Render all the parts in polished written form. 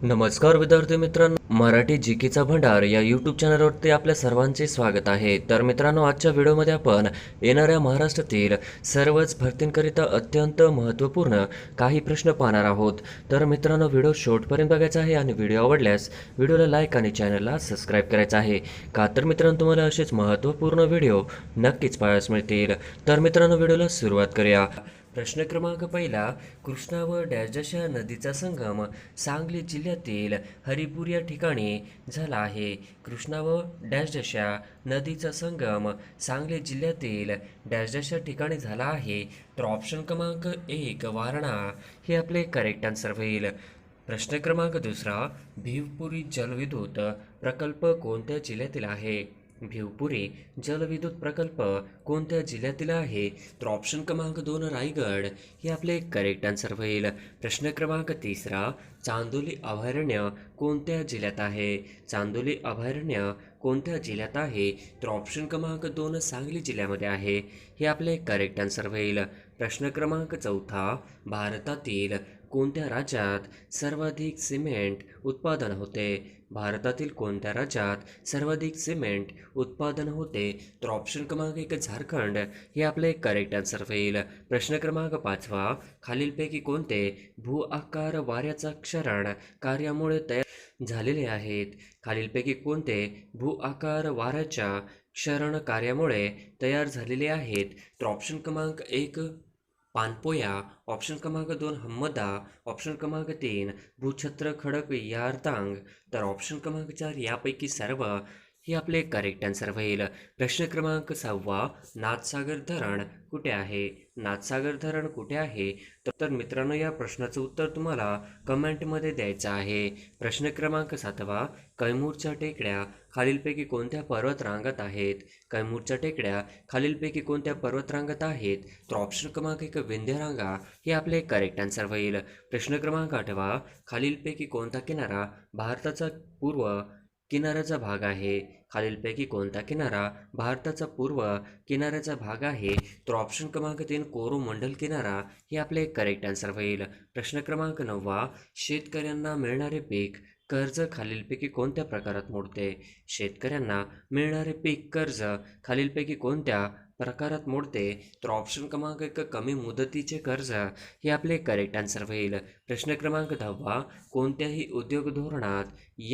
नमस्कार विद्यार्थी मित्रांनो, मराठी जीकेचा भंडार या यूट्यूब चॅनलवरती आपल्या सर्वांचे स्वागत आहे. तर मित्रांनो, आजच्या व्हिडिओमध्ये आपण येणाऱ्या महाराष्ट्रातील सर्वच भरतींकरिता अत्यंत महत्त्वपूर्ण काही प्रश्न पाहणार आहोत. तर मित्रांनो, व्हिडिओ शेवटपर्यंत बघायचा आहे आणि व्हिडिओ आवडल्यास व्हिडिओला लाईक आणि चॅनलला सबस्क्राईब करायचं आहे. का तर मित्रांनो, तुम्हाला असेच महत्त्वपूर्ण व्हिडिओ नक्कीच पाहायला मिळतील. तर मित्रांनो, व्हिडिओला सुरुवात करूया. प्रश्न क्रमांक पहिला, कृष्णा व डॅशजशा नदीचा संगम सांगली जिल्ह्यातील हरिपूर या ठिकाणी झाला आहे. कृष्णा व डॅशजशा नदीचा संगम सांगली जिल्ह्यातील डॅशजशा ठिकाणी झाला आहे. तर ऑप्शन क्रमांक एक वारणा हे आपले करेक्ट आन्सर होईल. प्रश्न क्रमांक दुसरा, भिवपुरी जलविद्युत प्रकल्प कोणत्या जिल्ह्यातील आहे? भिवपुरी जलविद्युत प्रकल्प कोणत्या जिल्ह्यातील आहे? तर ऑप्शन क्रमांक दोन रायगड हे आपले करेक्ट आन्सर होईल. प्रश्न क्रमांक तिसरा, चांदोली अभयारण्य कोणत्या जिल्ह्यात आहे? चांदोली अभयारण्य कोणत्या जिल्ह्यात आहे? तर ऑप्शन क्रमांक दोन सांगली जिल्ह्यामध्ये आहे. हे आपले करेक्ट आन्सर होईल. प्रश्न क्रमांक चौथा, भारतातील कोणत्या राज्यात सर्वाधिक सिमेंट उत्पादन होते? भारतातील कोणत्या राज्यात सर्वाधिक सिमेंट उत्पादन होते? तर ऑप्शन क्रमांक एक झारखंड हे आपले करेक्ट आन्सर होईल. प्रश्न क्रमांक पाचवा, खालीलपैकी कोणते भू आकार वाऱ्याचा क्षरण कार्यामुळे तयार झालेले आहेत? खालीलपैकी कोणते भू आकार वाऱ्याच्या क्षरण कार्यामुळे तयार झालेले आहेत? तर ऑप्शन क्रमांक एक पानपोया, ऑप्शन क्रमांक दोन हम्मदा, ऑप्शन क्रमांक तीन भूछत्र खडक यारतांग, तर ऑप्शन क्रमांक चार यापैकी सर्व हे आपले करेक्ट आन्सर होईल. प्रश्न क्रमांक सहावा, नाथसागर धरण कुठे आहे? नाथसागर धरण कुठे आहे? तर मित्रांनो, या प्रश्नाचं उत्तर तुम्हाला कमेंटमध्ये द्यायचं आहे. प्रश्न क्रमांक सातवा, कैमूरच्या टेकड्या खालीलपैकी कोणत्या पर्वतरांगात आहेत? कैमूरच्या टेकड्या खालीलपैकी कोणत्या पर्वतरांगात आहेत? तर ऑप्शन क्रमांक एक विंध्यरांगा हे आपले करेक्ट आन्सर होईल. प्रश्न क्रमांक आठवा, खालीलपैकी कोणता किनारा भारताचा पूर्व किनाऱ्याचा भाग आहे? खालीलपैकी कोणता किनारा भारताचा पूर्व किनाऱ्याचा भाग आहे? तर ऑप्शन क्रमांक तीन कोरोमंडल किनारा हे आपले करेक्ट आन्सर होईल. प्रश्न क्रमांक नववा, शेतकऱ्यांना मिळणारे पीक कर्ज खालीलपैकी कोणत्या प्रकारात मोडते? शेतकऱ्यांना मिळणारे पीक कर्ज खालीलपैकी कोणत्या प्रकारात मोडते? तर ऑप्शन क्रमांक एक कमी मुदतीचे कर्ज हे आपले करेक्ट आन्सर होईल. प्रश्न क्रमांक दहावा, कोणत्याही उद्योग धोरणात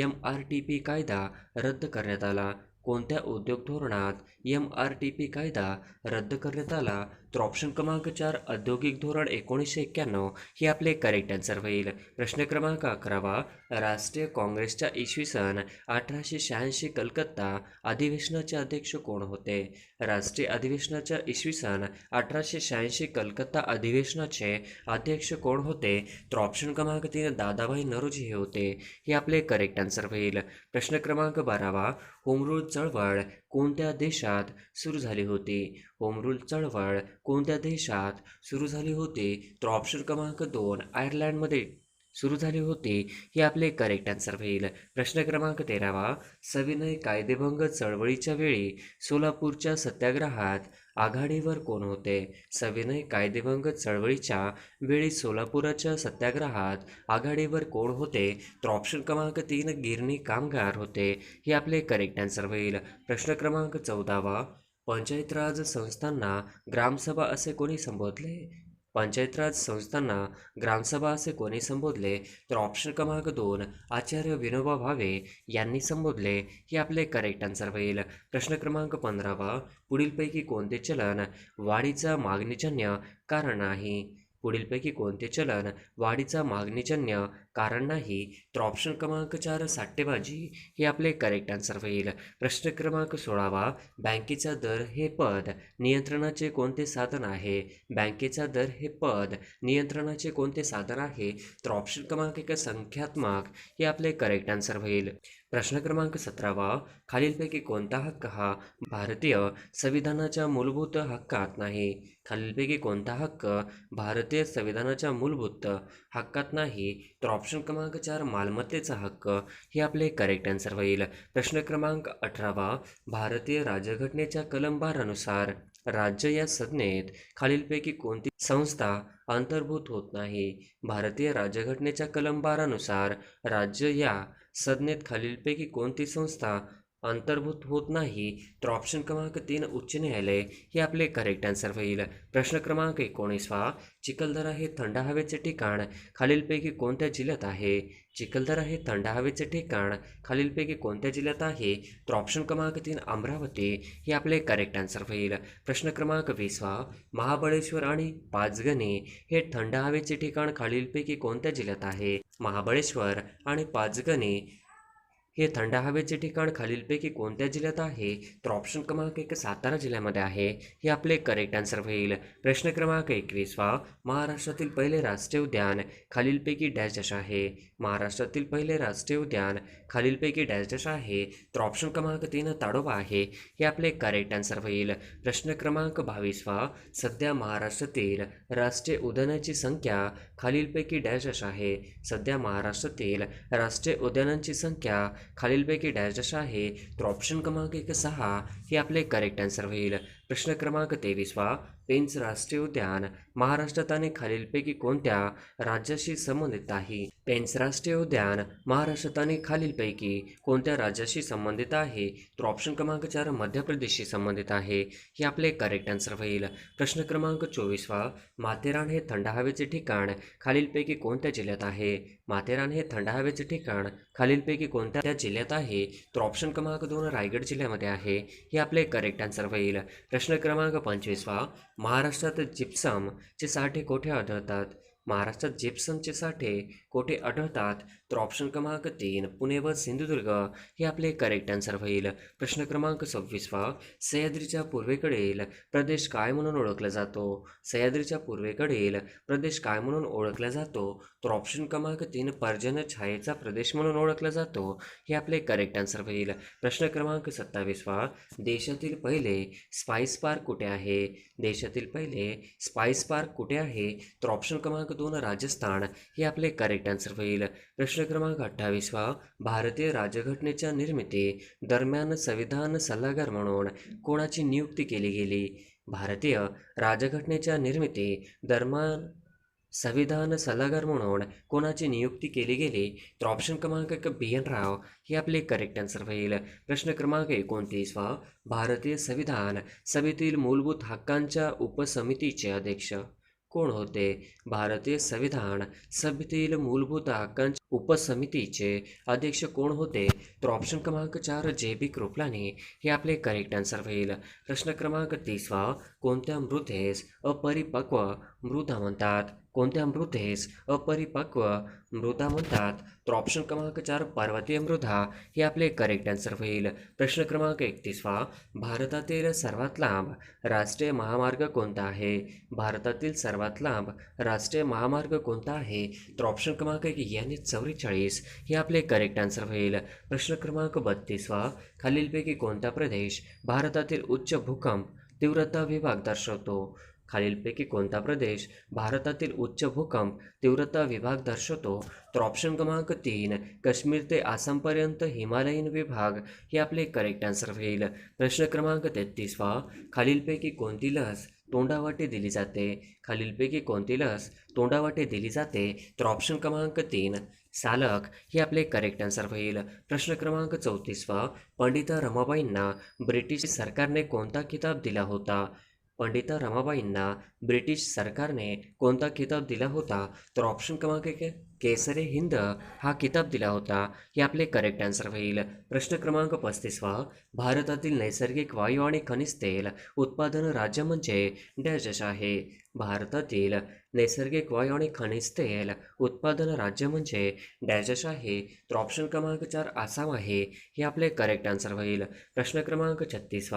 MRTP कायदा रद्द करण्यात आला? कोणत्या उद्योग धोरणात MRTP कायदा रद्द करण्यात आला? तर ऑप्शन क्रमांक चार औद्योगिक धोरण 1991 हे आपले करेक्ट आन्सर होईल. प्रश्न क्रमांक अकरावा, राष्ट्रीय काँग्रेसच्या इसवी सन 1886 कलकत्ता अधिवेशनाचे अध्यक्ष कोण होते? राष्ट्रीय अधिवेशनाच्या इसवी सन 1886 कलकत्ता अधिवेशनाचे अध्यक्ष कोण होते? तर ऑप्शन क्रमांक तीन दादाभाई नौरोजी हे होते. हे आपले करेक्ट आन्सर होईल. प्रश्न क्रमांक बारावा, होम रूल चळवळ कोणत्या देशात सुरू झाली होती? होम रूल चळवळ कोणत्या देशात सुरू झाली होती? तर ऑप्शन क्रमांक दोन आयर्लंडमध्ये सुरू झाली होती. हे आपले करेक्ट आन्सर होईल. प्रश्न क्रमांक तेरावा, सविनय कायदेभंग चळवळीच्या वेळी सोलापूरच्या सत्याग्रहात आघाडीवर कोण होते? सविनय कायदेभंग चळवळीच्या वेळी सोलापूरच्या सत्याग्रहात आघाडीवर कोण होते? तर ऑप्शन क्रमांक तीन गिरणी कामगार होते. हे आपले करेक्ट आन्सर होईल. प्रश्न क्रमांक चौदावा, पंचायत राज संस्थांना ग्रामसभा असे कोणी संबोधले? पंचायत राज संस्थांना ग्रामसभा असे कोणी संबोधले? तर ऑप्शन क्रमांक दोन आचार्य विनोबा भावे यांनी संबोधले. हे आपले करेक्ट आन्सर होईल. प्रश्न क्रमांक 15वा, पुढीलपैकी कोणते चलन वाढीचा मागणीजन्य कारण नाही? पुढीलपैकी कोणते चलन वाढीचा मागणीजन्य कारण नाही? तर ऑप्शन क्रमांक चार साठेबाजी हे आपले करेक्ट आन्सर होईल. प्रश्न क्रमांक 16वा, बँकेचा दर हे पद नियंत्रणाचे कोणते साधन आहे? बँकेचा दर हे पद नियंत्रणाचे कोणते साधन आहे? तर ऑप्शन क्रमांक एक संख्यात्मक हे आपले करेक्ट आन्सर होईल. प्रश्न क्रमांक 17 खालीलपैकी कोणता हक्क हा भारतीय संविधानाच्या मूलभूत हक्कात नाही? खालीलपैकी कोणता हक्क भारतीय संविधानाच्या मूलभूत हक्कात नाही? तर ऑप्शन क्रमांक 4 मालमत्तेचा हक्क हे आपले करेक्ट आन्सर होईल. प्रश्न क्रमांक 18 भारतीय राज्यघटनेच्या कलम 12 नुसार राज्य या संज्ञेत खालीलपैकी कोणती संस्था अंतर्भूत होत नाही? भारतीय राज्यघटनेच्या कलम 12 नुसार राज्य या संज्ञेत खालीलपैकी कोणती संस्था अंतर्भूत होत नाही? तर ऑप्शन क्रमांक 3 उच्च न्यायालय हे आपले करेक्ट आन्सर होईल. प्रश्न क्रमांक 19 चिखलदरा हे थंड हवेचे ठिकाण खालीलपैकी कोणत्या जिल्ह्यात आहे? चिखलदरा हे थंड हवेचे ठिकाण खालीलपैकी कोणत्या जिल्ह्यात आहे? तर ऑप्शन क्रमांक 3 अमरावती हे आपले करेक्ट आन्सर होईल. प्रश्न क्रमांक 20 महाबळेश्वर आणि पाचगणी हे थंड हवेचे ठिकाण खालीलपैकी कोणत्या जिल्ह्यात आहे? महाबळेश्वर आणि पाचगणी हे थंड हवेचे ठिकाण खालीलपैकी कोणत्या जिल्ह्यात आहे? तर ऑप्शन क्रमांक 1 सातारा जिल्ह्यामध्ये आहे हे आपले करेक्ट आन्सर होईल. प्रश्न क्रमांक 21 महाराष्ट्रातील पहिले राष्ट्रीय उद्यान खालीलपैकी डॅश डॅश आहे? महाराष्ट्रातील पहिले राष्ट्रीय उद्यान खालीलपैकी डॅश डॅश आहे? तर ऑप्शन क्रमांक 3 ताडोबा आहे हे आपले करेक्ट आन्सर होईल. प्रश्न क्रमांक 22 सध्या महाराष्ट्रातील राष्ट्रीय उद्यानांची संख्या खालीलपैकी डॅश डॅश आहे? सध्या महाराष्ट्रातील राष्ट्रीय उद्यानांची संख्या खालीलपैकी डॅश डॅश आहे? तर ऑप्शन क्रमांक 6 हे आपले करेक्ट आन्सर होईल. प्रश्न क्रमांक 23 पेंच राष्ट्रीय उद्यान महाराष्ट्रात आणि खालीलपैकी कोणत्या राज्याशी संबंधित आहे? पेंच राष्ट्रीय उद्यान महाराष्ट्रात आणि खालीलपैकी कोणत्या राज्याशी संबंधित आहे? तर ऑप्शन क्रमांक 4 मध्य प्रदेशशी संबंधित आहे हे आपले करेक्ट आन्सर होईल. प्रश्न क्रमांक 24 माथेरान हे थंड हवेचे ठिकाण खालीलपैकी कोणत्या जिल्ह्यात आहे? माथेरान हे थंड हवेचे ठिकाण खालीलपैकी कोणत्या जिल्ह्यात आहे? तर ऑप्शन क्रमांक 2 रायगड जिल्ह्यामध्ये आहे हे आपले करेक्ट आन्सर होईल. प्रश्न क्रमांक 25 महाराष्ट्रात जिप्समचे साठे कोठे आढळतात? महाराष्ट्रात जिप्समचे साठे कोठे आढळतात? तर ऑप्शन क्रमांक 3 पुणे व सिंधुदुर्ग हे आपले करेक्ट आन्सर होईल. प्रश्न क्रमांक 26 सह्याद्रीच्या पूर्वेकडील प्रदेश काय म्हणून ओळखला जातो? सह्याद्रीच्या पूर्वेकडील प्रदेश काय म्हणून ओळखला जातो? तर ऑप्शन क्रमांक 3 पर्जन्य छायेचा प्रदेश म्हणून ओळखला जातो हे आपले करेक्ट आन्सर होईल. प्रश्न क्रमांक 27 देशातील पहिले स्पाइस पार्क कुठे आहे? देशातील पहिले स्पाइस पार्क कुठे आहे? तर ऑप्शन क्रमांक 2 राजस्थान हे आपले करेक्ट आन्सर होईल. प्रश्न क्रमांक 28 भारतीय राज्यघटनेच्या निर्मिती दरम्यान संविधान सल्लागार म्हणून कोणाची नियुक्ती केली गेली? भारतीय राज्यघटनेच्या निर्मिती दरम्यान संविधान सल्लागार म्हणून कोणाची नियुक्ती केली गेली? तर ऑप्शन क्रमांक 1 BN राव हे आपले करेक्ट आन्सर होईल. प्रश्न क्रमांक 29 भारतीय संविधान सभेतील मूलभूत हक्कांच्या उपसमितीचे अध्यक्ष कोण होते? भारतीय संविधान सभेतील मूलभूत हक्कांच्या उपसमितीचे अध्यक्ष कोण होते? तर ऑप्शन क्रमांक 4 JB कृपलानी हे आपले करेक्ट आन्सर होईल. प्रश्न क्रमांक 30 कोणत्या मृदेस अपरिपक्व मृदा म्हणतात? कोणत्या मृदेस अपरिपक्व मृदा म्हणतात? तर ऑप्शन क्रमांक 4 पर्वतीय मृदा हे आपले करेक्ट आन्सर होईल. प्रश्न क्रमांक 31 भारतातील सर्वात लांब राष्ट्रीय महामार्ग कोणता आहे? भारतातील सर्वात लांब राष्ट्रीय महामार्ग कोणता आहे? तर ऑप्शन क्रमांक 1 NH44 हे आपले करेक्ट आन्सर होईल. प्रश्न क्रमांक 32 खालीलपैकी कोणता प्रदेश भारतातील उच्च भूकंप तीव्रता विभाग दर्शवतो? खालीलपैकी कोणता प्रदेश भारतातील उच्च भूकंप तीव्रता विभाग दर्शवतो? तर ऑप्शन क्रमांक 3 काश्मीर ते आसामपर्यंत हिमालयीन विभाग हे आपले करेक्ट आन्सर होईल. प्रश्न क्रमांक 33 खालीलपैकी कोणती लस तोंडावाटे दिली जाते? खालीलपैकी कोणती लस तोंडावाटे दिली जाते? तर ऑप्शन क्रमांक 3 सालक हे आपले करेक्ट आन्सर होईल. प्रश्न क्रमांक 34 पंडिता रमाबाईंना ब्रिटिश सरकारने कोणता किताब दिला होता? पंडिता रमाबाईंना ब्रिटिश सरकारने कोणता किताब दिला होता? तर ऑप्शन क्रमांक 1 केसरे हिंद हा किताब दिला होता हे आपले करेक्ट आन्सर होईल. प्रश्न क्रमांक 35 भारतातील नैसर्गिक वायू आणि खनिज तेल उत्पादन राज्य म्हणजे डॅश डॅश आहे? भारतातील नैसर्गिक वायू आणि खनिज तेल उत्पादन राज्य म्हणजे डॅश डॅश आहे? तर ऑप्शन क्रमांक 4 आसाम आहे हे आपले करेक्ट आन्सर होईल. प्रश्न क्रमांक 36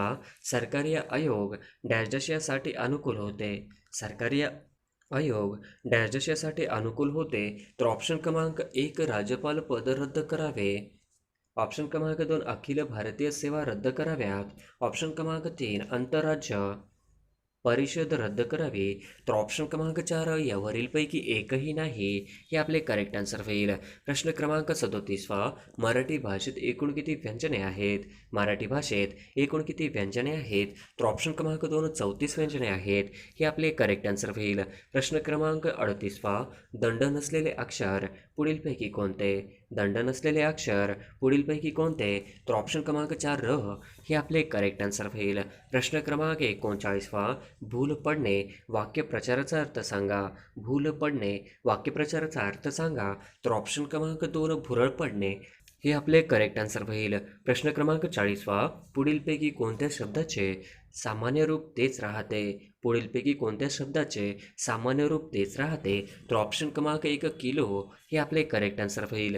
सरकारी आयोग डॅश डॅश यासाठी अनुकूल होते? सरकारी आयोग डॅश डॅश यासाठी अनुकूल होते? तर ऑप्शन क्रमांक 1 राज्यपाल पद रद्द करावे. ऑप्शन क्रमांक 2 अखिल भारतीय सेवा रद्द कराव्यात. ऑप्शन क्रमांक 3 आंतरराज्य परिषद रद्द करावी. तर ऑप्शन क्रमांक 4 यावरीलपैकी एकही नाही, हे आपले करेक्ट आन्सर होईल. प्रश्न क्रमांक 37 मराठी भाषेत एकूण किती व्यंजने आहेत? मराठी भाषेत एकूण किती व्यंजने आहेत? तर ऑप्शन क्रमांक 2 34 व्यंजने आहेत, हे आपले करेक्ट आन्सर होईल. प्रश्न क्रमांक 38 दंड नसलेले अक्षर पुढीलपैकी कोणते? दंड नसलेले अक्षर पुढीलपैकी कोणते? तर ऑप्शन क्रमांक 4 र, हे आपले करेक्ट आन्सर होईल. प्रश्न क्रमांक 39 भूल पडणे वाक्यप्रचाराचा अर्थ सांगा. भूल पडणे वाक्यप्रचाराचा अर्थ सांगा. तर ऑप्शन क्रमांक 2 भुरळ पडणे, हे आपले करेक्ट आन्सर होईल. प्रश्न क्रमांक 40 पुढीलपैकी कोणत्या शब्दाचे सामान्य रूप तेच राहते? पुढीलपैकी कोणत्या शब्दाचे सामान्य रूप तेच राहते? तर ऑप्शन क्रमांक 1 किलो, हे आपले करेक्ट आन्सर होईल.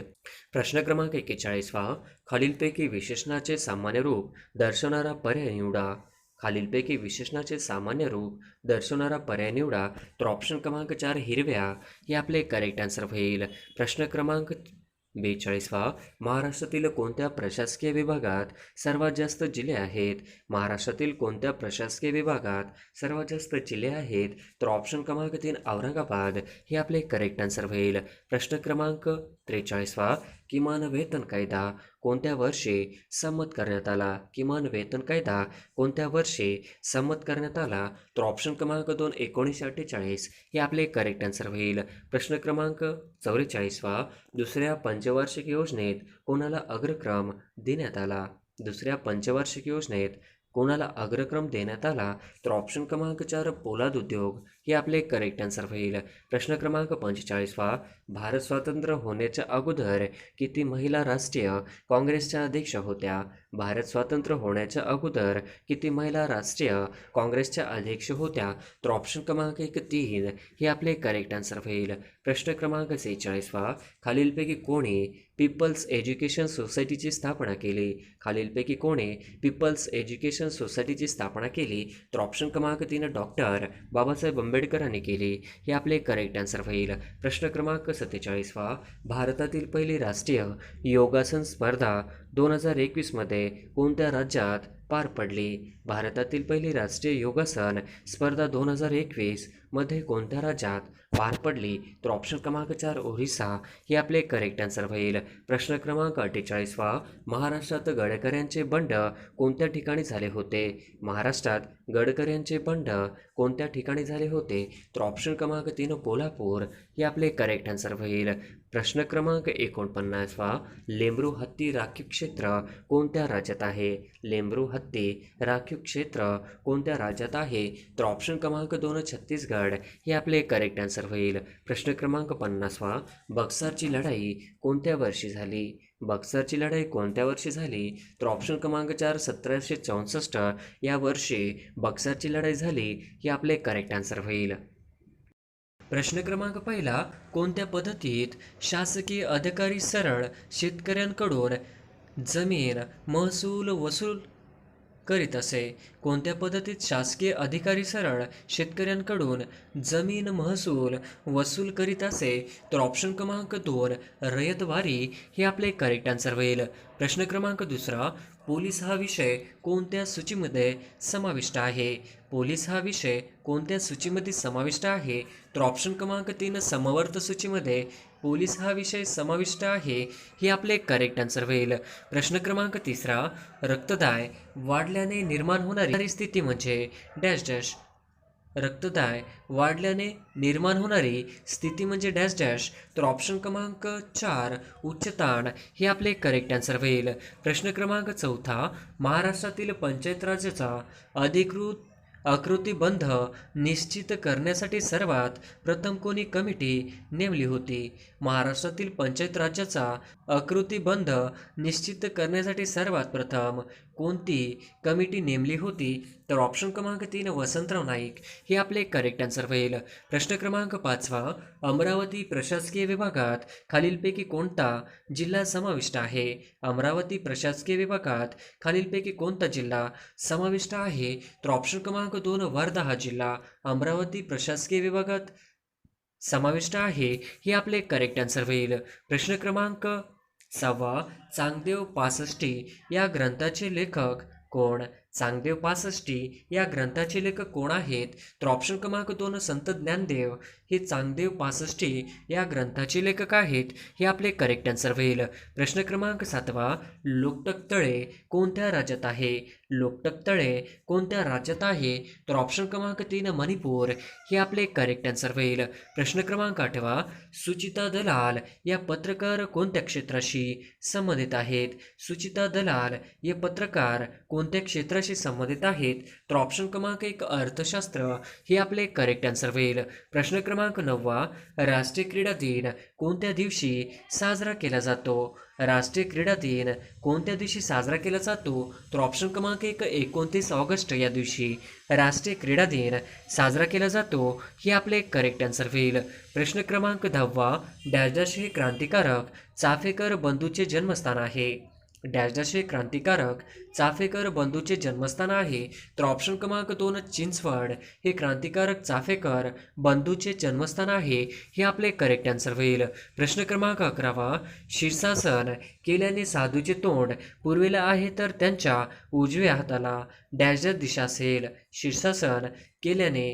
प्रश्न क्रमांक 41 खालीलपैकी विशेषणाचे सामान्य रूप दर्शवणारा पर्याय निवडा. खालीलपैकी विशेषणाचे सामान्य रूप दर्शवणारा पर्याय निवडा. तर ऑप्शन क्रमांक 4 हिरव्या, हे आपले करेक्ट आन्सर होईल. प्रश्न क्रमांक 42 महाराष्ट्रातील कोणत्या प्रशासकीय विभागात सर्वात जास्त जिल्हे आहेत? महाराष्ट्रातील कोणत्या प्रशासकीय विभागात सर्वात जास्त जिल्हे आहेत? तर ऑप्शन क्रमांक 3 औरंगाबाद, हे आपले करेक्ट आन्सर होईल. प्रश्न क्रमांक 43 किमान वेतन कायदा कोणत्या वर्षी संमत करण्यात आला? किमान वेतन कायदा कोणत्या वर्षी संमत करण्यात आला? तर ऑप्शन क्रमांक 2 1948, हे आपले करेक्ट आन्सर होईल. प्रश्न क्रमांक 44 दुसऱ्या पंचवार्षिक योजनेत कोणाला अग्रक्रम देण्यात आला? दुसऱ्या पंचवार्षिक योजनेत कोणाला अग्रक्रम देण्यात आला? तर ऑप्शन क्रमांक 4 पोलाद उद्योग, हे आपले करेक्ट आन्सर होईल. प्रश्न क्रमांक 45 भारत स्वातंत्र्य होण्याच्या अगोदर किती महिला राष्ट्रीय काँग्रेसच्या अध्यक्ष होत्या? भारत स्वातंत्र्य होण्याच्या अगोदर किती महिला राष्ट्रीय काँग्रेसच्या अध्यक्ष होत्या? तर ऑप्शन क्रमांक 1 3, हे आपले करेक्ट आन्सर होईल. प्रश्न क्रमांक 46 खालीलपैकी कोणी पीपल्स एज्युकेशन सोसायटीची स्थापना केली? खालीलपैकी कोणी पीपल्स एज्युकेशन सोसायटीची स्थापना केली? तर ऑप्शन क्रमांक 3 डॉक्टर बाबासाहेब आंबेडकरांनी केली, हे आपले करेक्ट आन्सर होईल. प्रश्न क्रमांक 47 भारतातील पहिली राष्ट्रीय योगासन स्पर्धा 2021 मध्ये कोणत्या राज्यात पार पडली? भारतातील पहिली राष्ट्रीय योगासन स्पर्धा 2021 मध्ये कोणत्या राज्यात पार पडली? तर ऑप्शन क्रमांक 4 ओरिसा, हे आपले करेक्ट आन्सर होईल. प्रश्न क्रमांक 48 महाराष्ट्रात गडकऱ्यांचे बंड कोणत्या ठिकाणी झाले होते? महाराष्ट्रात गडकऱ्यांचे बंड कोणत्या ठिकाणी झाले होते? तर ऑप्शन क्रमांक 3 कोल्हापूर, हे आपले करेक्ट आन्सर होईल. प्रश्न क्रमांक 49 लेंबरू हत्ती राखीव क्षेत्र कोणत्या राज्यात आहे? लेंबरू हत्ती राखीव क्षेत्र कोणत्या राज्यात आहे? तर ऑप्शन क्रमांक 2 छत्तीसगड, हे आपले करेक्ट आन्सर होईल. प्रश्न क्रमांक 50 बक्सरची लढाई कोणत्या वर्षी झाली? बक्सरची लढाई कोणत्या वर्षी झाली? तर ऑप्शन क्रमांक 4 1764 या वर्षी बक्सरची लढाई झाली, हे आपले करेक्ट आन्सर होईल. प्रश्न क्रमांक 1 कोणत्या पद्धतीत शासकीय अधिकारी सरळ शेतकऱ्यांकडून जमीन महसूल वसूल करीत असे? कोणत्या पद्धतीत शासकीय अधिकारी सरळ शेतकऱ्यांकडून जमीन महसूल वसूल करीत असे? तर ऑप्शन क्रमांक 2 रयतवारी, हे आपले करेक्ट आन्सर होईल. प्रश्न क्रमांक 2 पोलीस हा विषय कोणत्या सूचीमध्ये समाविष्ट आहे? पोलीस हा विषय कोणत्या सूचीमध्ये समाविष्ट आहे? तर ऑप्शन क्रमांक 3 समवर्त सूचीमध्ये पोलीस हा विषय समाविष्ट आहे, हे आपले करेक्ट आन्सर होईल. प्रश्न क्रमांक 3 रक्तदाब वाढल्याने निर्माण होणारी स्थिती म्हणजे डॅश डॅश. रक्तदाब वाढल्याने निर्माण होणारी स्थिती म्हणजे डॅश डॅश. तर ऑप्शन क्रमांक 4 उच्च ताण, हे आपले करेक्ट आन्सर होईल. प्रश्न क्रमांक 4 महाराष्ट्रातील पंचायत राजाचा अधिकृत आकृतिबंध निश्चित करण्यासाठी सर्वात प्रथम कोणी कमिटी नेमली होती? महाराष्ट्रातील पंचायत राज्याचा आकृतिबंध निश्चित करण्यासाठी सर्वात प्रथम कोणती कमिटी नेमली होती? तर ऑप्शन क्रमांक 3 वसंतराव नाईक, हे आपले करेक्ट आन्सर होईल. प्रश्न क्रमांक 5 अमरावती प्रशासकीय विभागात खालीलपैकी कोणता जिल्हा समाविष्ट आहे? अमरावती प्रशासकीय विभागात खालीलपैकी कोणता जिल्हा समाविष्ट आहे? तर ऑप्शन क्रमांक 2 वर्धा हा जिल्हा अमरावती प्रशासकीय विभागात समाविष्ट आहे, हे आपले करेक्ट आन्सर होईल. प्रश्न क्रमांक सहावा, चांगदेव पासष्टी या ग्रंथाचे लेखक कोण? चांगदेव पासष्टी या ग्रंथाचे लेखक कोण आहेत? तर ऑप्शन क्रमांक 2 संत ज्ञानदेव हे चांगदेव पासष्टी या ग्रंथाचे लेखक आहेत. हे आपले करेक्ट आन्सर होईल. प्रश्न क्रमांक 7वा, लोकटक तळे कोणत्या राज्यात आहे? लोकटक तळे कोणत्या राज्यात आहे? तर ऑप्शन क्रमांक 3 मणिपूर हे आपले करेक्ट आन्सर होईल. प्रश्न क्रमांक 8वा, सुचिता दलाल या पत्रकार कोणत्या क्षेत्राशी संबंधित आहेत? सुचिता दलाल हे पत्रकार कोणत्या क्षेत्राशी संबंधित आहेत? तर ऑप्शन क्रमांक 1 अर्थशास्त्र हे आपले करेक्ट आन्सर होईल. प्रश्न क्रमांक 9वा, राष्ट्रीय क्रीडा दिन कोणत्या दिवशी साजरा केला जातो? राष्ट्रीय क्रीडा दिन कोणत्या दिवशी साजरा केला जातो? तर ऑप्शन क्रमांक 1 29 ऑगस्ट या दिवशी राष्ट्रीय क्रीडा दिन साजरा केला जातो. हे आपले करेक्ट आन्सर होईल. प्रश्न क्रमांक 10वा, डॅश डॅश हे क्रांतिकारक चाफेकर बंधूचे जन्मस्थान आहे. डॅश डॅश हे क्रांतिकारक चाफेकर बंधूचे जन्मस्थान आहे. तर ऑप्शन क्रमांक 2 चिंचवड हे क्रांतिकारक चाफेकर बंधूचे जन्मस्थान आहे. हे आपले करेक्ट आन्सर होईल. प्रश्न क्रमांक 11वा, शीर्षासन केल्याने साधूचे तोंड पूर्वेला आहे तर त्यांच्या उजव्या हाताला डॅश डॅश दिशा असेल. शीर्षासन केल्याने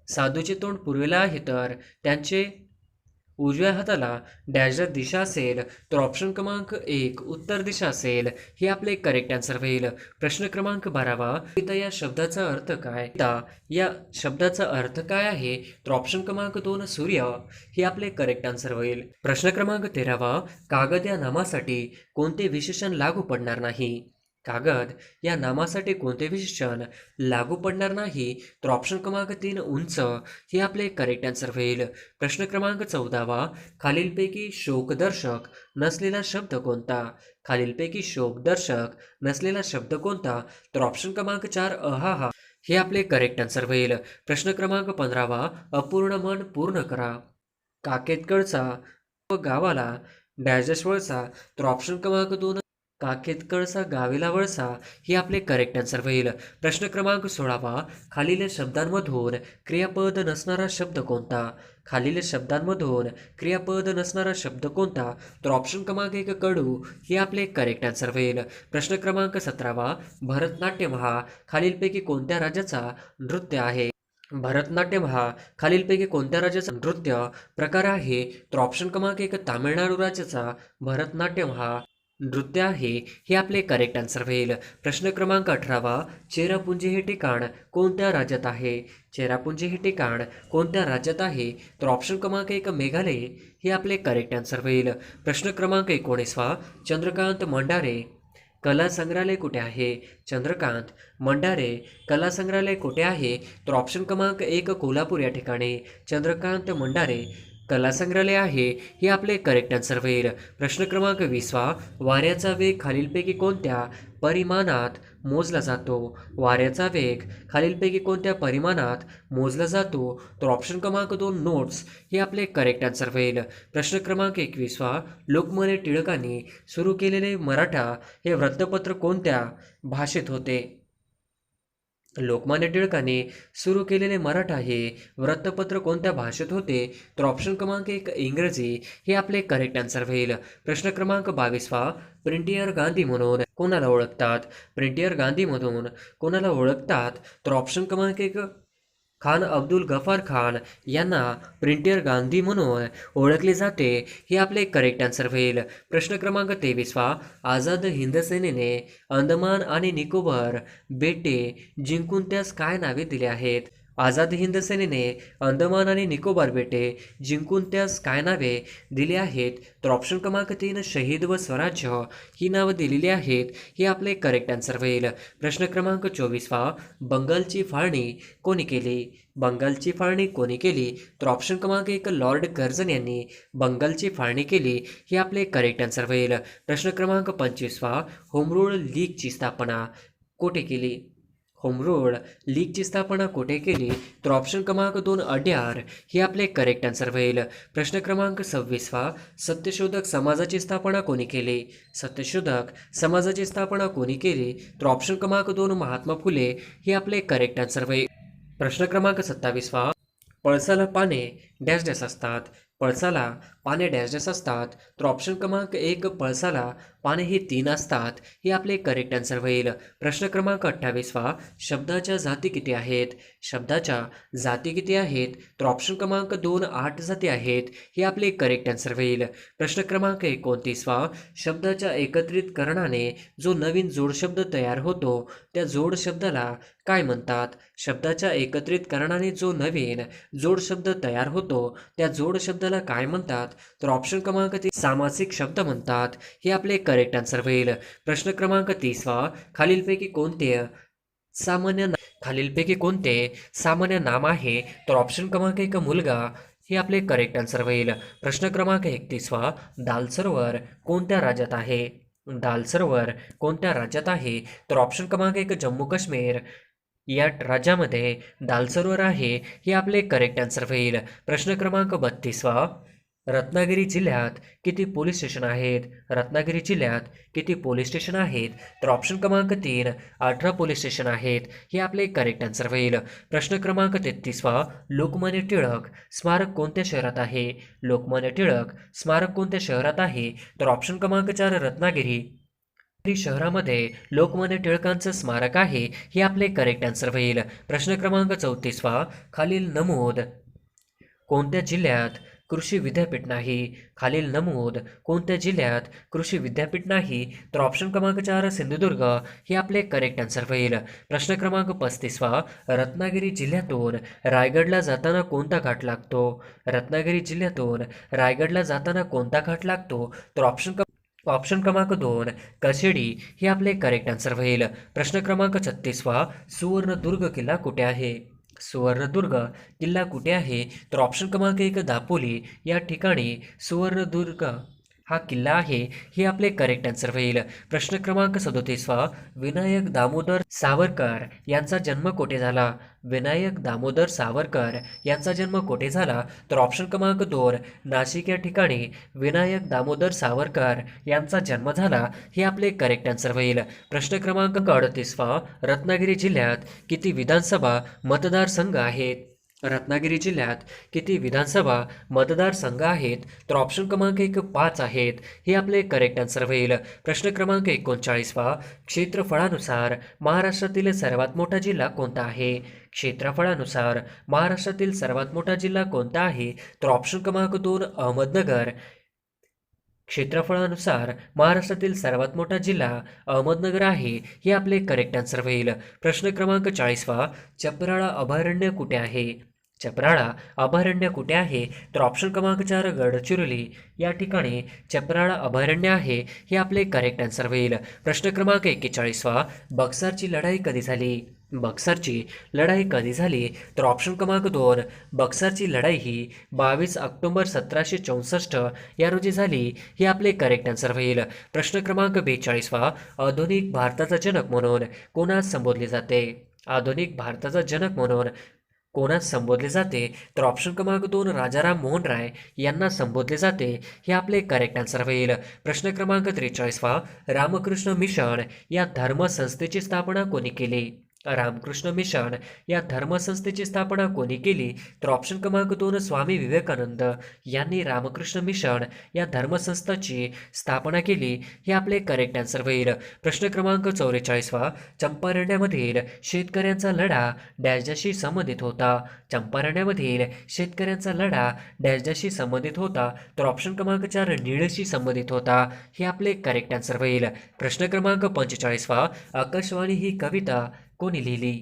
साधूचे तोंड पूर्वेला आहे तर त्यांचे उजव्या हाताला डॅश डॅश दिशा असेल. तर ऑप्शन क्रमांक 1 उत्तर दिशा असेल. हे आपले करेक्ट आन्सर होईल. प्रश्न क्रमांक 12वा, पिता या शब्दाचा अर्थ काय? पिता या शब्दाचा अर्थ काय आहे? तर ऑप्शन क्रमांक 2 सूर्य हे आपले करेक्ट आन्सर होईल. प्रश्न क्रमांक 13वा, कागद या नामासाठी कोणते विशेषण लागू पडणार नाही? कागद या नामासाठी कोणते विशेषण लागू पडणार नाही? तर ऑप्शन क्रमांक 3 उंच हे आपले करेक्ट आन्सर होईल. प्रश्न क्रमांक 14वा, खालीलपैकी शोकदर्शक नसलेला शब्द कोणता? खालीलपैकी शोकदर्शक नसलेला शब्द कोणता? तर ऑप्शन क्रमांक 4 अहाहा हे आपले करेक्ट आन्सर होईल. प्रश्न क्रमांक 15वा, अपूर्ण मन पूर्ण करा. काकेतकडचा व गावाला डॅश डॅश वळसा. तर ऑप्शन क्रमांक 2 काखेतकडचा गावेला वळसा हे आपले करेक्ट आन्सर होईल. प्रश्न क्रमांक 16वा, खालील शब्दांमधून क्रियापद नसणारा शब्द कोणता? खालील शब्दांमधून क्रियापद नसणारा शब्द कोणता? तर ऑप्शन क्रमांक 1 कडू हे आपले करेक्ट आन्सर होईल. प्रश्न क्रमांक 17वा, भरतनाट्यम हा खालीलपैकी कोणत्या राज्याचा नृत्य आहे? भरतनाट्यम हा खालीलपैकी कोणत्या राज्याचा नृत्य प्रकार आहे? तर ऑप्शन क्रमांक 1 तामिळनाडू राज्याचा भरतनाट्यम हा नृत्य आहे. हे आपले करेक्ट आन्सर होईल. प्रश्न क्रमांक 18वा, चेरापुंजी हे ठिकाण कोणत्या राज्यात आहे? चेरापुंजी हे ठिकाण कोणत्या राज्यात आहे? तर ऑप्शन क्रमांक 1 मेघालय हे आपले करेक्ट आन्सर होईल. प्रश्न क्रमांक 19वा, चंद्रकांत मंडारे कला संग्रहालय कुठे आहे? चंद्रकांत मंडारे कला संग्रहालय कुठे आहे? तर ऑप्शन क्रमांक 1 कोल्हापूर या ठिकाणी चंद्रकांत मंडारे कला संग्रहालय आहे. हे आपले करेक्ट आन्सर होईल. प्रश्न क्रमांक 20वा, वाऱ्याचा वेग खालीलपैकी कोणत्या परिमाणात मोजला जातो? वाऱ्याचा वेग खालीलपैकी कोणत्या परिमाणात मोजला जातो? तर ऑप्शन क्रमांक 2 नोट्स हे आपले करेक्ट आन्सर होईल. प्रश्न क्रमांक 21वा, लोकमान्य टिळकांनी सुरू केलेले मराठा हे वृत्तपत्र कोणत्या भाषेत होते? लोकमान्य टिळकांनी सुरू केलेले मराठा हे वृत्तपत्र कोणत्या भाषेत होते? तर ऑप्शन क्रमांक 1 इंग्रजी हे आपले करेक्ट आन्सर होईल. प्रश्न क्रमांक 22वा, प्रिंटियर गांधी म्हणून कोणाला ओळखतात? प्रिंटियर गांधी म्हणून कोणाला ओळखतात? तर ऑप्शन क्रमांक 1 खान अब्दुल गफार खान यांना प्रिंटियर गांधी म्हणून ओळखले जाते. हे आपले करेक्ट आन्सर होईल. प्रश्न क्रमांक 23वा, आझाद हिंद सेनेने अंदमान आणि निकोबार बेटे जिंकून त्यास काय नावे दिले आहेत? आझाद हिंद सेनेने अंदमान आणि निकोबार बेटे जिंकून त्यास काय नावे दिली आहेत? तर ऑप्शन क्रमांक 3 शहीद व स्वराज्य ही नावं दिलेली आहेत. हे आपले करेक्ट आन्सर होईल. प्रश्न क्रमांक 24वा, बंगालची फाळणी कोणी केली? बंगालची फाळणी कोणी केली? तर ऑप्शन क्रमांक 1 लॉर्ड कर्झन यांनी बंगालची फाळणी केली. हे आपले करेक्ट आन्सर होईल. प्रश्न क्रमांक 25वा, होम रूल लीगची स्थापना कोठे केली? होम रूल लीगची स्थापना कोठे केली? तर ऑप्शन क्रमांक 2 अड्यार हे आपले करेक्ट आन्सर होईल. प्रश्न क्रमांक 26वा, सत्यशोधक समाजाची स्थापना कोणी केली? सत्यशोधक समाजाची स्थापना कोणी केली? तर ऑप्शन क्रमांक 2 महात्मा फुले हे आपले करेक्ट आन्सर होईल. प्रश्न क्रमांक 27वा, पळसाला पाने डॅश डॅश असतात. पळसाला पाने डॅश डॅश असतात. तर ऑप्शन क्रमांक 1 पळसाला पाने ही 3 असतात. हे आपले करेक्ट आन्सर होईल. प्रश्न क्रमांक 28 शब्दाच्या जाती किती आहेत? शब्दाच्या जाती किती आहेत? तर ऑप्शन क्रमांक 2 8 जाती आहेत. हे आपले करेक्ट आन्सर होईल. प्रश्न क्रमांक 29 शब्दाच्या एकत्रितकरणाने जो नवीन जोडशब्द तयार होतो त्या जोड शब्दाला काय म्हणतात? शब्दाच्या एकत्रितकरणाने जो नवीन जोड शब्द तयार होतो त्या जोड शब्दाला काय म्हणतात? तर ऑप्शन क्रमांक 3 सामासिक शब्द म्हणतात. हे आपले करेक्ट आन्सर होईल. प्रश्न क्रमांक 30 खालीलपैकी कोणते सामान्य खालीलपैकी कोणते सामान्य नाम आहे? तर ऑप्शन क्रमांक 1 मुलगा हे आपले करेक्ट आन्सर होईल. प्रश्न क्रमांक 31 दाल सरोवर कोणत्या राज्यात आहे? दाल सरोवर कोणत्या राज्यात आहे? तर ऑप्शन क्रमांक 1 जम्मू काश्मीर या राज्यामध्ये दाल सरोवर आहे. हे आपले करेक्ट आन्सर होईल. प्रश्न क्रमांक 32 रत्नागिरी जिल्ह्यात किती पोलीस स्टेशन आहेत? रत्नागिरी जिल्ह्यात किती पोलीस स्टेशन आहेत? तर ऑप्शन क्रमांक 3 18 पोलीस स्टेशन आहेत. हे आपले करेक्ट आन्सर होईल. प्रश्न क्रमांक 33 लोकमान्य टिळक स्मारक कोणत्या शहरात आहे? लोकमान्य टिळक स्मारक कोणत्या शहरात आहे? तर ऑप्शन क्रमांक 4 रत्नागिरी शहरामध्ये लोकमान्य टिळकांचं स्मारक आहे. हे आपले करेक्ट आन्सर होईल. प्रश्न क्रमांक 34 खालील नमूद कोणत्या जिल्ह्यात कृषी विद्यापीठ नाही? खालील नमूद कोणत्या जिल्ह्यात कृषी विद्यापीठ नाही? तर ऑप्शन क्रमांक 4 सिंधुदुर्ग हे आपले करेक्ट आन्सर होईल. प्रश्न क्रमांक 35 रत्नागिरी जिल्ह्यातून रायगडला जाताना कोणता घाट लागतो? रत्नागिरी जिल्ह्यातून रायगडला जाताना कोणता घाट लागतो? तर ऑप्शन क्रमांक 2 कशेडी हे आपले करेक्ट आन्सर होईल. प्रश्न क्रमांक 36 सुवर्णदुर्ग किल्ला कुठे आहे? सुवर्णदुर्ग किल्ला कुठे आहे? तर ऑप्शन क्रमांक 1 दापोली या ठिकाणी सुवर्णदुर्ग हा किल्ला आहे. हे आपले करेक्ट आन्सर होईल. प्रश्न क्रमांक 37 विनायक दामोदर सावरकर यांचा जन्म कोठे झाला? विनायक दामोदर सावरकर यांचा जन्म कोठे झाला? तर ऑप्शन क्रमांक 2 नाशिक या ठिकाणी विनायक दामोदर सावरकर यांचा जन्म झाला. हे आपले करेक्ट आन्सर होईल. प्रश्न क्रमांक 38 रत्नागिरी जिल्ह्यात किती विधानसभा मतदारसंघ आहेत? रत्नागिरी जिल्ह्यात किती विधानसभा मतदारसंघ आहेत? तर ऑप्शन क्रमांक 1 5 आहेत. हे आपले करेक्ट आन्सर होईल. प्रश्न क्रमांक 39 क्षेत्रफळानुसार महाराष्ट्रातील सर्वात मोठा जिल्हा कोणता आहे? क्षेत्रफळानुसार महाराष्ट्रातील सर्वात मोठा जिल्हा कोणता आहे? तर ऑप्शन क्रमांक 2 अहमदनगर. क्षेत्रफळानुसार महाराष्ट्रातील सर्वात मोठा जिल्हा अहमदनगर आहे. हे आपले करेक्ट आन्सर होईल. प्रश्न क्रमांक 40 चपराळा अभयारण्य कुठे आहे? चपराळा अभयारण्य कुठे आहे? तर ऑप्शन क्रमांक 4 गडचिरोली या ठिकाणी चपराळा अभयारण्य आहे. हे आपले करेक्ट आन्सर होईल. प्रश्न क्रमांक 41 बक्सरची लढाई कधी झाली? बक्सरची लढाई कधी झाली? तर ऑप्शन क्रमांक 2 बक्सरची लढाई ही 22 ऑक्टोबर 1764 या रोजी झाली. हे आपले करेक्ट आन्सर होईल. प्रश्न क्रमांक 42 आधुनिक भारताचा जनक म्हणून कोणास संबोधले जाते? आधुनिक भारताचा जनक म्हणून कोणास संबोधले जाते? तर ऑप्शन क्रमांक 2 राजाराम मोहन राय यांना संबोधले जाते. हे आपले करेक्ट आन्सर होईल. प्रश्न क्रमांक 43 रामकृष्ण मिशन या धर्मसंस्थेची स्थापना कोणी केली? रामकृष्ण मिशन या धर्मसंस्थेची स्थापना कोणी केली? तर ऑप्शन क्रमांक 2 स्वामी विवेकानंद यांनी रामकृष्ण मिशन या धर्मसंस्थेची स्थापना केली. हे आपले करेक्ट आन्सर होईल. प्रश्न क्रमांक 44 चंपारण्यामधील शेतकऱ्यांचा लढा डॅशशी संबंधित होता. चंपारण्यामधील शेतकऱ्यांचा लढा डॅशशी संबंधित होता. तर ऑप्शन क्रमांक 4 नीळशी संबंधित होता. हे आपले करेक्ट आन्सर होईल. प्रश्न क्रमांक 45 आकाशवाणी ही कविता कोणी लिहिली?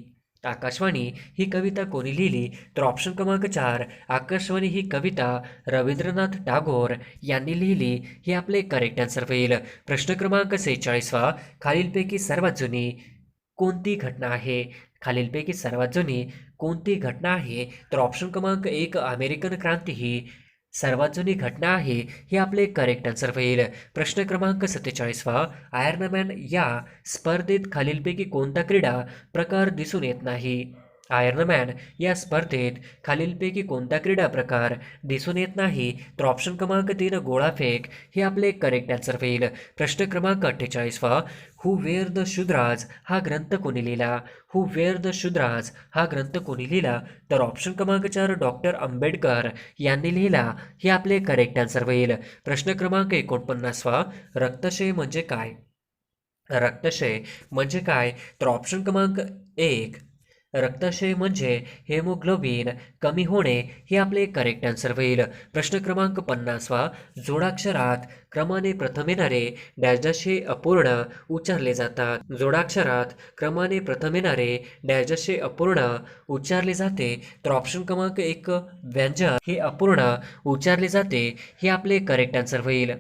आकाशवाणी ही कविता कोणी लिहिली? तर ऑप्शन क्रमांक 4 आकाशवाणी ही कविता रवींद्रनाथ टागोर यांनी लिहिली. हे आपले करेक्ट आन्सर होईल. प्रश्न क्रमांक 46 खालीलपैकी सर्वात जुनी कोणती घटना आहे? खालीलपैकी सर्वात जुनी कोणती घटना आहे? तर ऑप्शन क्रमांक 1 अमेरिकन क्रांती ही सर्वात जुनी घटना आहे. हे आपले करेक्ट आन्सर होईल. प्रश्न क्रमांक 47 आयर्नमॅन या स्पर्धेत खालीलपैकी कोणता क्रीडा प्रकार दिसून येत नाही? आयर्नमॅन या स्पर्धेत खालीलपैकी कोणता क्रीडा प्रकार दिसून येत नाही? तर ऑप्शन क्रमांक 3 गोळाफेक हे आपले करेक्ट आन्सर होईल. प्रश्न क्रमांक 48वा, हू वेअर द शूद्राज हा ग्रंथ कोणी लिहिला? हू वेअर द शूद्राज हा ग्रंथ कोणी लिहिला? तर ऑप्शन क्रमांक 4 डॉक्टर आंबेडकर यांनी लिहिला हे आपले करेक्ट आन्सर होईल. प्रश्न क्रमांक 49वा, रक्तक्षय म्हणजे काय? रक्तक्षय म्हणजे काय? तर ऑप्शन क्रमांक 1 रक्तक्षय म्हणजे हेमोग्लोबिन कमी होणे हे आपले करेक्ट आन्सर होईल. प्रश्न क्रमांक 50वा, जोडाक्षरात क्रमाने प्रथम येणारे डॅश डॅश हे अपूर्ण उच्चारले जातात. जोडाक्षरात क्रमाने प्रथम येणारे डॅश डॅश हे अपूर्ण उच्चारले जाते. तर ऑप्शन क्रमांक 1 व्यंजन हे अपूर्ण उच्चारले जाते हे आपले करेक्ट आन्सर होईल.